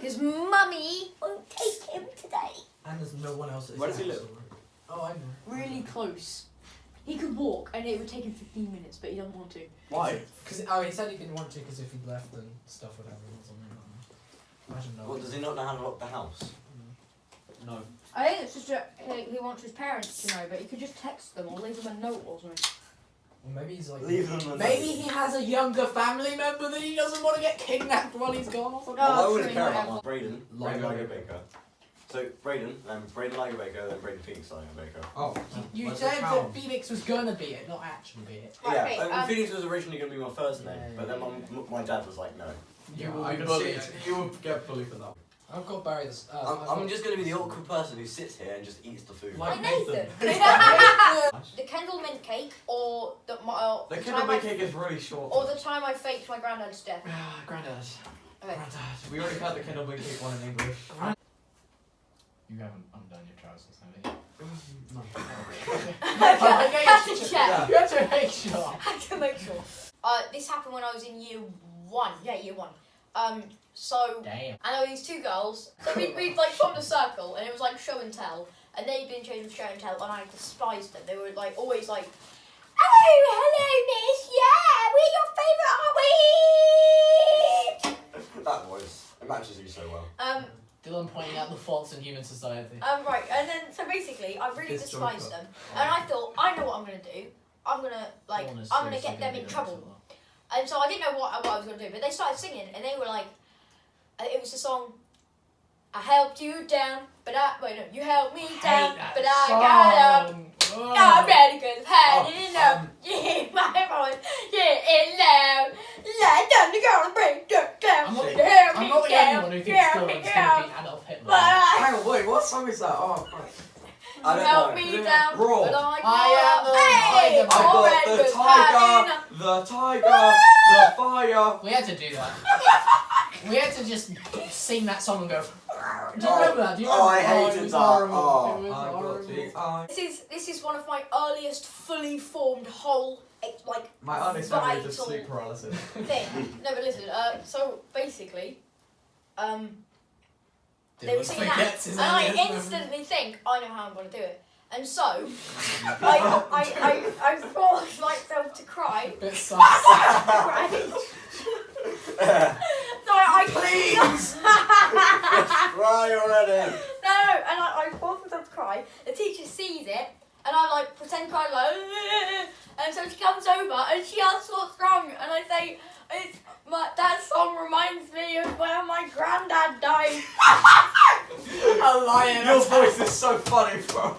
His mummy won't take him today. And there's no one else at his Where does he house. live? Oh, I know. Really close. He could walk and it would take him 15 minutes, but he doesn't want to. Why? Because he said he didn't want to because if he left then stuff would happen or something. Imagine no. What, does he not know how to lock the house? No. I think it's just that he wants his parents to know, but he could just text them or leave them a note or something. Or maybe he's like. Leave them alone. Maybe he has a younger family member that he doesn't want to get kidnapped while he's gone or something. No. Well, I wouldn't true, care not about one. Braden Ligo. Ligo Baker. So Braden, Braden Ligo Baker, then Braden Phoenix Ligo Baker. Oh, you Where's said the that town? Phoenix was gonna be it, not actually be it. Right, Yeah, okay, Phoenix was originally going to be my first name, Yeah, but then yeah. my dad was like, no. You will I be can bullied. see you will get bullied for that. I've got Barry this. I'm just going to be the awkward person who sits here and just eats the food. Like Hi, Nathan. Nathan. The Kendall mint cake or the The Kendall Mint cake is really short. or the time I faked my granddad's death. Grandad. Okay. Grandad. We already had the Kendall Mint cake one in English. You haven't undone your trousers, have you? No. Have to check. Yeah. You have to make sure. Had to make sure. This happened when I was in year 1. Yeah, year 1. So Damn. and there were these two girls. So we like formed a circle, and it was like show and tell. And they'd been trained with show and tell, and I despised them. They were like always like, "Oh, hello, miss. Yeah, we're your favourite, aren't we?" That voice. It matches you so well. Dylan pointing out the faults in human society. Right, and then so basically, I really This despised Joker. them, and I thought, I know what I'm gonna do. I'm gonna like, Dawn is I'm gonna seriously get them gonna in be trouble. mental. And so I didn't know what I was gonna do, but they started singing, and they were like, it was the song, "I helped you down, but you helped me down, but I got up. Oh. I'm ready 'cause I've had it enough. Yeah, my voice, yeah, it loud. Lie down, the girl, break that down. I'm not, You help I'm me not the down, only one who you thinks help me Dylan's down. gonna be Adolf Hitler. But Hang on, wait, what song is that? Oh, fuck. I don't help know. me Is it down, Raw? but I I am got the up. Hey, tiger. I all right, got the 'cause I've tiger, been- the tiger, the fire. We had to do that. We had to just sing that song and go. Do you remember that? Do you remember? I hated it was that. horrible. Oh, It was I got horrible. the eye. This is one of my earliest fully formed whole like My earliest memory is vital just sleep paralysis. thing. No, but listen. So basically, they were Dylan singing that, forgets his and I earliest memory. instantly think I know how I'm going to do it. And so I forced myself to cry. Bit sus. Cry. So I Please! Cry already! No, and I forced myself to cry. The teacher sees it, and I like pretend cry like, and so she comes over and she asks what's wrong, and I say, that song reminds me of where my granddad died. A lion. Your voice is so funny, bro.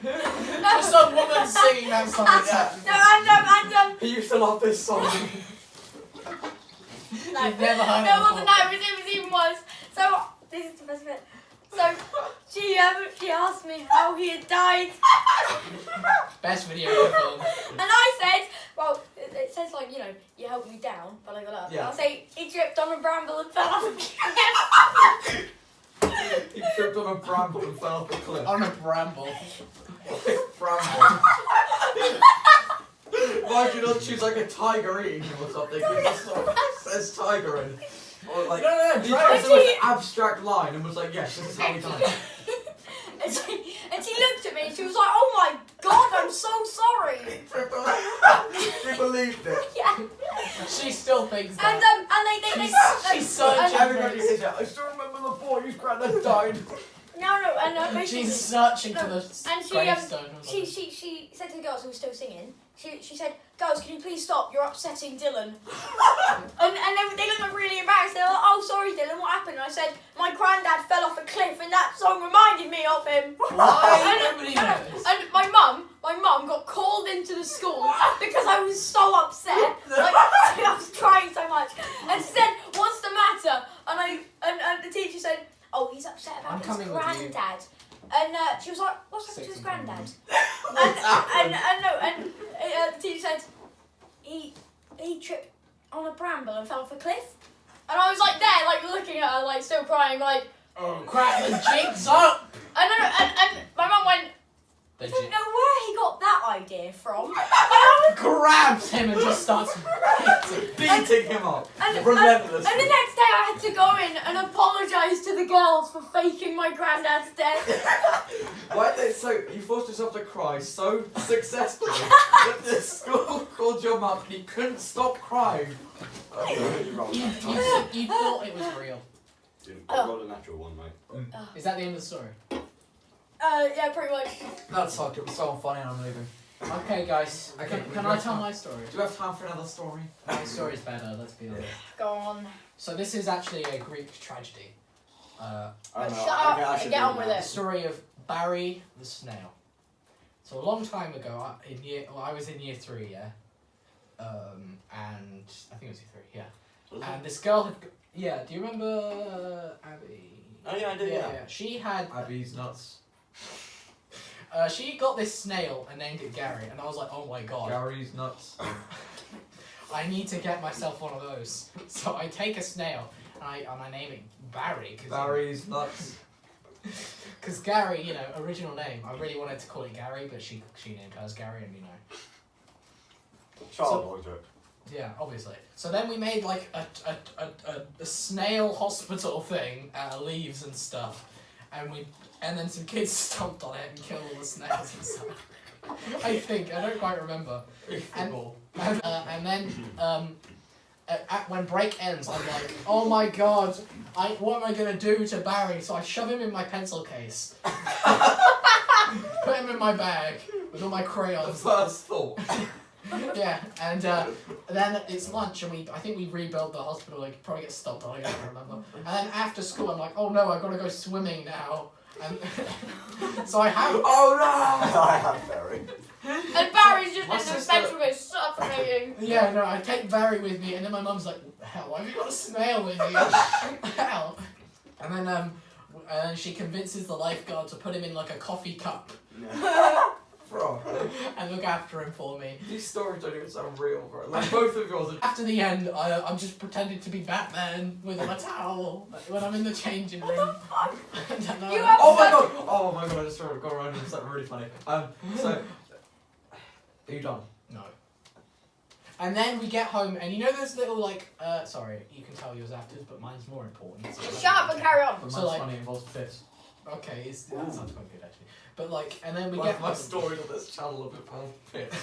Just some woman singing that song. No, and He used to love this song. no, You've never heard no, it it wasn't before. that. It was even worse. So this is the best bit. So she asked me how he had died, Best video ever. and I said, well, it says like, you know, you helped me down, but like that. Yeah. I'll say he tripped on a bramble and fell off a cliff. He tripped on a bramble and fell off a cliff. On a bramble. Bramble. Why do you not choose like a tiger eating him or something? It just says tiger in. Or like, No, he try chose it. the most abstract line and was like, yes, this is how he died. And she looked at me and she was like, "Oh my God, I'm so sorry." She believed it. Yeah. She still thinks And that. they She's searching. Everybody says that. I still remember the boy whose granddad died. basically, She's searching for No, the and gravestone. or she something. said to the girls who were still singing, she said, "Girls, can you please stop? You're upsetting Dylan." and they looked really embarrassed. They were like, "Oh, sorry, Dylan, what happened?" And I said, "My granddad fell off a cliff, and that song reminded me of him." Why? Nobody And, knows. and my mum got called into the school because I was so upset. Like, I was crying so much. And she said, "What's the matter?" And the teacher said, "Oh, he's upset I'm about his coming with you. granddad." And she was like, "What's happened to his 16 granddad?" minutes. And the teacher said, he tripped on a bramble and fell off a cliff. And I was like there, like looking at her, like still crying, like, Oh crap, the jig's up! and my mum went, The "I don't jig. know where he got that idea from? Grabs him and just starts Beating him up. And Relentlessly. the next day I had to go in and apologise to the girls for faking my granddad's death. Why they so you forced yourself to cry so successfully that the school called your mum and he couldn't stop crying. You rolled You, that. you thought it was real. You rolled a natural one, mate. Is that the end of the story? Yeah, pretty much. That sucked. It was so funny and I'm leaving. Okay, guys. Okay, Can I tell my story? Do you have time for another story? My story's better. Let's be honest. Go on. So this is actually a Greek tragedy. I don't know. Shut up I and should get do on with that. The story of Barry the snail. So a long time ago, I was in year 3, yeah. And I think it was year 3, yeah. And this girl had, do you remember Abby? Oh yeah, I do. Yeah. She had, Abby's nuts. she got this snail and named it Gary, and I was like, oh my god. Gary's nuts. I need to get myself one of those. So I take a snail and I name it Barry. Barry's nuts. Because Gary, you know, original name. I really wanted to call it Gary, but she named hers Gary, and you know. Child logic. Yeah, obviously. So then we made like a snail hospital thing out of leaves and stuff, and then some kids stomped on it and killed all the snails and stuff. I think I don't quite remember. And then when break ends, I'm like, oh my god, what am I gonna do to Barry? So I shove him in my pencil case, put him in my bag with all my The crayons. first thought. Yeah, and then it's lunch, and I think we rebuild the hospital. Like probably get stopped on. I don't remember. And then after school, I'm like, oh no, I've got to go swimming now. And so I have. Oh no! I have Barry. And Barry's just My in the sister- central bit suffocating. Yeah, no, I take Barry with me, and then my mum's like, hell, why have you got a snail with you? Hell. And then she convinces the lifeguard to put him in like a coffee cup Bro, and look after him for me. these stories don't even sound real, bro. Like both of yours are. After the end, I'm just pretending to be Batman with a towel when I'm in the changing room. I don't know. You have- Oh my god! Oh my god! I just got around and something really funny. So, are you done? No. And then we get home, and you know those little like, sorry, you can tell yours after, but mine's more important. So Shut up and carry on. But So, mine's like- funny, it involves bits. Okay, that sounds quite good actually. But like, and then we My get home, stories on this channel a bit involve bits.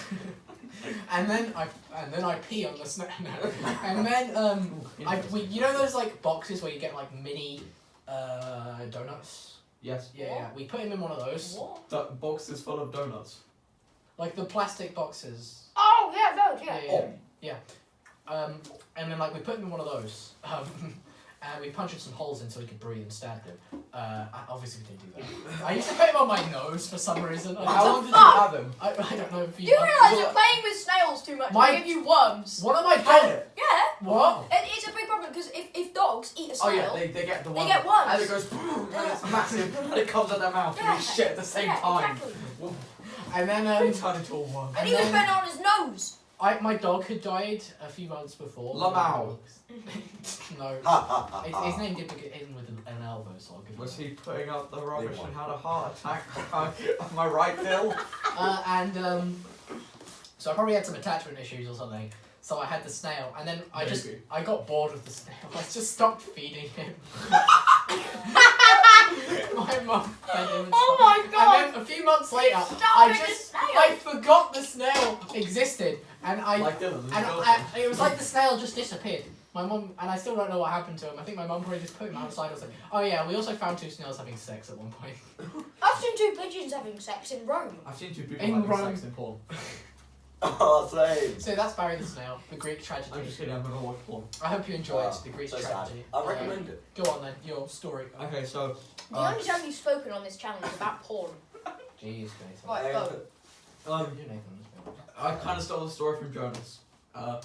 and then I pee on the snail. No. And then you know those like boxes where you get like mini donuts. Yes. Yeah. We put him in one of those, What? The box is full of donuts. like the plastic boxes. Oh, yeah, those, yeah. Yeah. And then like we put him in one of those. And we punched some holes in so he could breathe and stabbed him. Obviously we didn't do that. I used to put him on my nose for some reason. How long did you fuck? have him? I don't know if Do you realise you're playing with snails too much? My- They give you worms. What am I Had doing? it? Yeah. What? It's a big problem because if dogs eat a Oh snail, yeah, they get the They one. get worms. And it goes boom, and it's massive, and it comes out their mouth and yeah, they shit at the same yeah, time. Exactly. And then They turn into a worm. And he was then- putting on his nose. my dog had died a few months before. Lamau. No. His name did begin with an L though, so I'll give Was it. he putting up the rubbish one. and had a heart attack? Am I right, Bill? So I probably had some attachment issues or something. So I had the snail, and then Maybe. I got bored of the snail. I just stopped feeding him. My mum fed him. And Oh stuff. my god. And then a few months later, Starving a snail. I forgot the snail existed, and Like Dylan. it was like the snail just disappeared. My mum, and I still don't know what happened to him. I think my mum probably just put him outside. I was like, oh yeah, we also found 2 snails having sex at one point. I've seen 2 pigeons having sex in Rome. I've seen 2 people In having Rome. sex in porn. Oh, same. So that's Barry the Snail, the Greek tragedy. I'm just kidding, I'm gonna watch porn. I hope you enjoyed Wow, the Greek so sad. tragedy. I recommend it. Go on then, your story. Okay, so. The only time you've spoken on this channel is about porn. Jeez, Nathan. Right, go. Um, You, Nathan. I kind of stole the story from Jonas.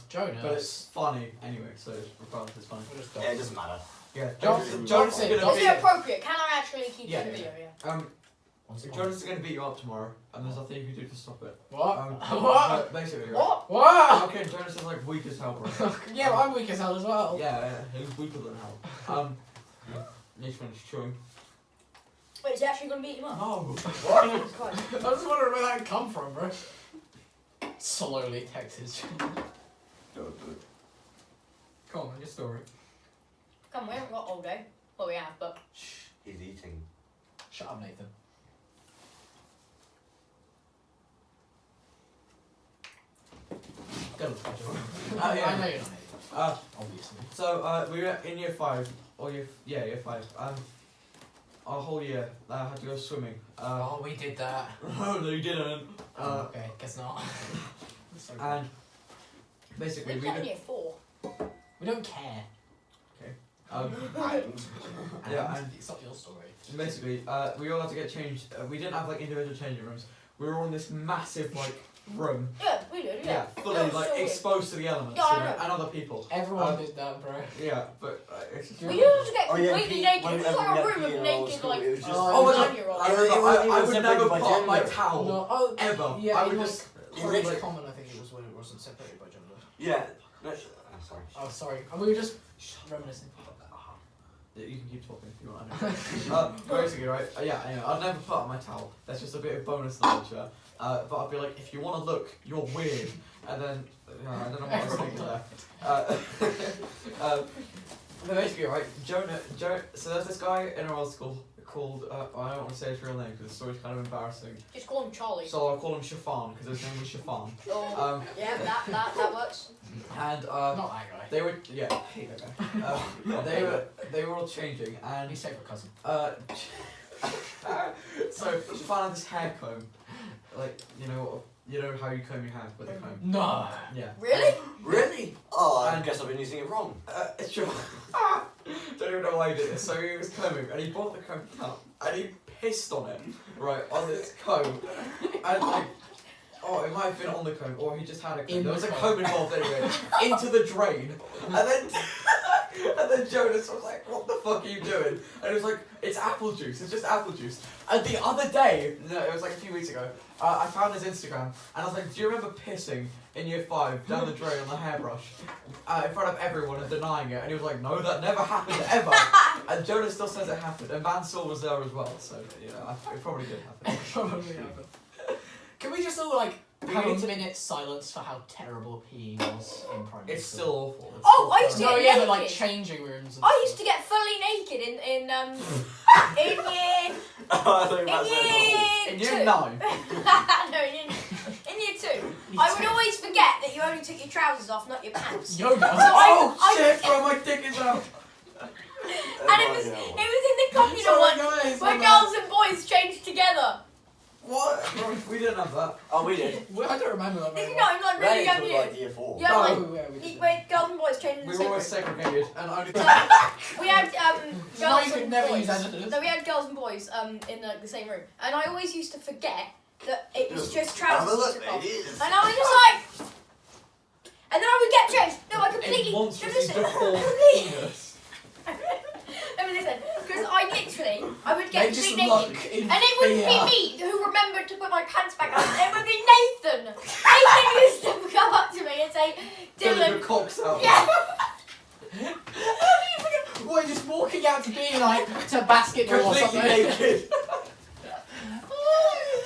Jonas. But it's funny anyway, so regardless, it's funny. We'll just Yeah, it doesn't matter. Yeah, Jonas- Jonas is Is gonna it beat. appropriate? Can I actually keep Yeah, in the yeah. video? Yeah. Jonas is gonna beat you up tomorrow, and there's nothing you can do to stop it. What? What? What? Basically. What? What? Okay, Jonas is like weak as hell, bro. Yeah, I'm weak as hell as well. Yeah, he's weaker than hell. Need to finish chewing. Wait, is he actually going to beat him up? No. Jesus Christ. I was wondering where that come from, bro. Slowly text his children. Come on, your story. Come, we haven't got all day. Well, we have, but Shh, he's eating. Shut up, Nathan. Don't touch him. Yeah. I know you're not Nathan. Obviously. So we were in year 5, or year 5. Our whole year, I had to go swimming. Oh, we did that. No, you didn't. Okay, guess not. Sorry. And basically, we've we done did. year 4. We don't care. Um, Yeah, and it's not your story. basically, we all had to get changed. We didn't have like individual changing rooms. We were all in this massive like room. Yeah, we did, yeah. Fully That was like so weird. exposed to the elements, Yeah, I you know, know. and other people. Everyone did that, bro. Yeah, but it's just. We used to get Oh, yeah, completely Pete, naked. It when was we like a had room Pete of in our naked, school, like, it was just- Oh my God, 9-year-olds. I would separated never by put on my gender. towel No, oh, ever. Yeah, I would in just. college like- common, I think it was when it wasn't separated by gender. Yeah. No, sorry. Oh, sorry. And we were just reminiscing. Yeah, you can keep talking if you want. Basically, right? Yeah, anyway, I'd never put on my towel. That's just a bit of bonus knowledge, yeah. But I'd be like, if you want to look, you're weird. And then, I don't know what I was thinking there. But basically, right, so there's this guy in our old school called, I don't want to say his real name because the story's kind of embarrassing. Just call him Charlie. So I'll call him Chiffon because his name was Chiffon. Oh, yeah, that works. And Not that guy. they were, yeah, hate that guy. They were all changing and His favourite cousin. so Chiffon had this hair comb, like you know how you comb your hair with a comb. No. Yeah. Really? Really? Oh, I And- guess I've been using it wrong. Sure. Don't even know why he did this. So he was combing and he brought the comb out and he pissed on it, right, on this comb. And like, oh, it might have been on the comb or he just had a comb. In There was the a comb. comb involved anyway. Into the drain. And then Jonas was like, what the fuck are you doing? And he was like, it's apple juice. It's just apple juice. And the other day, no, it was like a few weeks ago, I found his Instagram and I was like, do you remember pissing in year 5 down the drain on the hairbrush in front of everyone and denying it? And he was like, no, that never happened ever. And Jonas still says it happened. And Mansell was there as well, so you know, it probably did happen. Probably happened. Can we just all like have a minute's silence for how terrible he was in primary It's school? still awful. It's Oh, still I used to No, get yeah, but naked. like changing rooms. And I stuff. used to get fully naked in year I thought you were about to say In in year two. 9. No, in year 2. I would always forget that you only took your trousers off, not your pants. Yoga. So Oh I- shit, bro, my dick is out. And it was in the communal one guys. where girls and boys changed together. What? Bro, we didn't have that. Oh, we did. Well, I don't remember that Did very you well. know, in like really young Right, years. like year 4. Yeah, No. like, Oh, yeah, we did. where girls and boys changed in We the were same always room. segregated, and only. We had That's why girls you could and never boys. use adjectives. No, we had girls and boys in the same room, and I always used to forget that it was just Have a trousers. look, you took off. ladies. And I was just like, and then I would get changed. No, I completely. It wants no, to listen, deformed completely- penis. Let me listen, because I would get They just completely look naked, in and it wouldn't fear. be me who remembered to put my pants back on. It would be Nathan. Nathan used to come up to me and say, Filling "Dylan, your cocks out. yeah." What, just walking out to being like to basketball or Completely something? naked.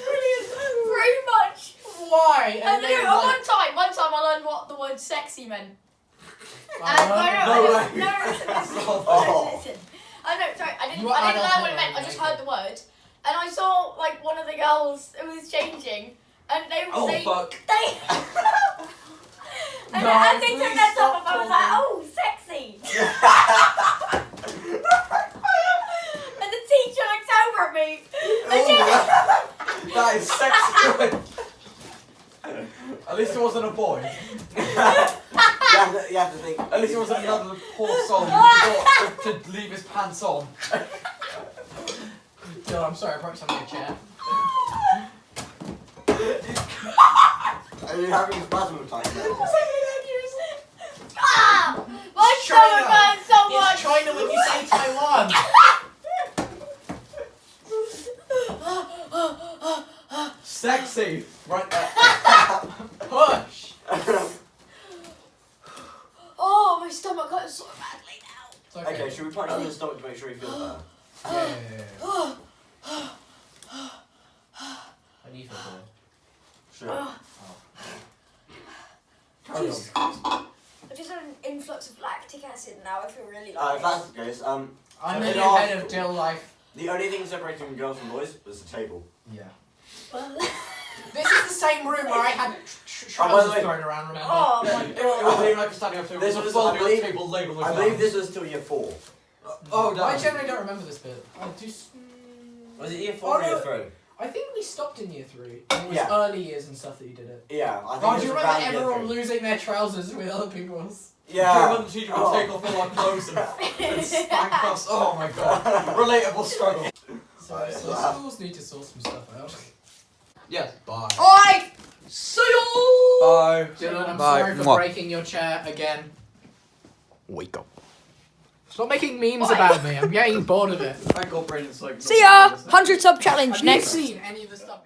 Brilliant. Very much. Why? And they then were one like, time I learned what the word sexy meant. oh, No way. Oh. Listen. I know, sorry, I didn't You were learn adult what it meant, I learning, just right? heard the word. And I saw like one of the girls who was changing and they Oh they, fuck. they and No, as they please took their top stop off I was like, talking. oh, sexy. And the teacher looked over at me and she That is sexy. At least it wasn't a boy. You have to think. At least it wasn't another poor soul who forgot to leave his pants on. No, I'm sorry, I broke something in a chair. Are you having a spasm attack now? ah, my It's China. stomach hurts so much. It's China when you say Taiwan. Sexy. Right there. Push. Oh, my stomach hurts so badly now. It's okay. Okay, should we punch him in the stomach to make sure he feels better? Yeah. How do you feel, boy? Sure. Oh. Carry on. I just had an influx of lactic acid now. I feel really If like. that's the case, I'm So the in new our head of school- Dill Life. the only thing separating girls from boys was the table. Yeah. This is the same room where I had Oh, by the trousers way- thrown around, remember? Oh my It wasn't even like a standing up table. This It was was- a I folding believe- table labelled with I believe flowers. this was till year 4. Oh, no. I generally don't remember this bit. I do. Was it year 4 or Oh, year no. 3? I think we stopped in year 3. It was Yeah. early years and stuff that you did it. Yeah, I think Oh, it do you was remember around year everyone 3. losing their trousers with other people's? Do you Yeah. remember the teacher would take off all our clothes and spank us? Oh my god. Relatable struggle. So, Right, so wow. schools need to sort some stuff out. Yes. Bye. Oi! See you! Bye. Dylan, I'm Bye. sorry for Mwah. breaking your chair again. Wake up. Stop making memes Oi. about me. I'm getting bored of it. Thank God Brandon's like. See ya! 100 sub challenge Have next. you seen any of the stuff?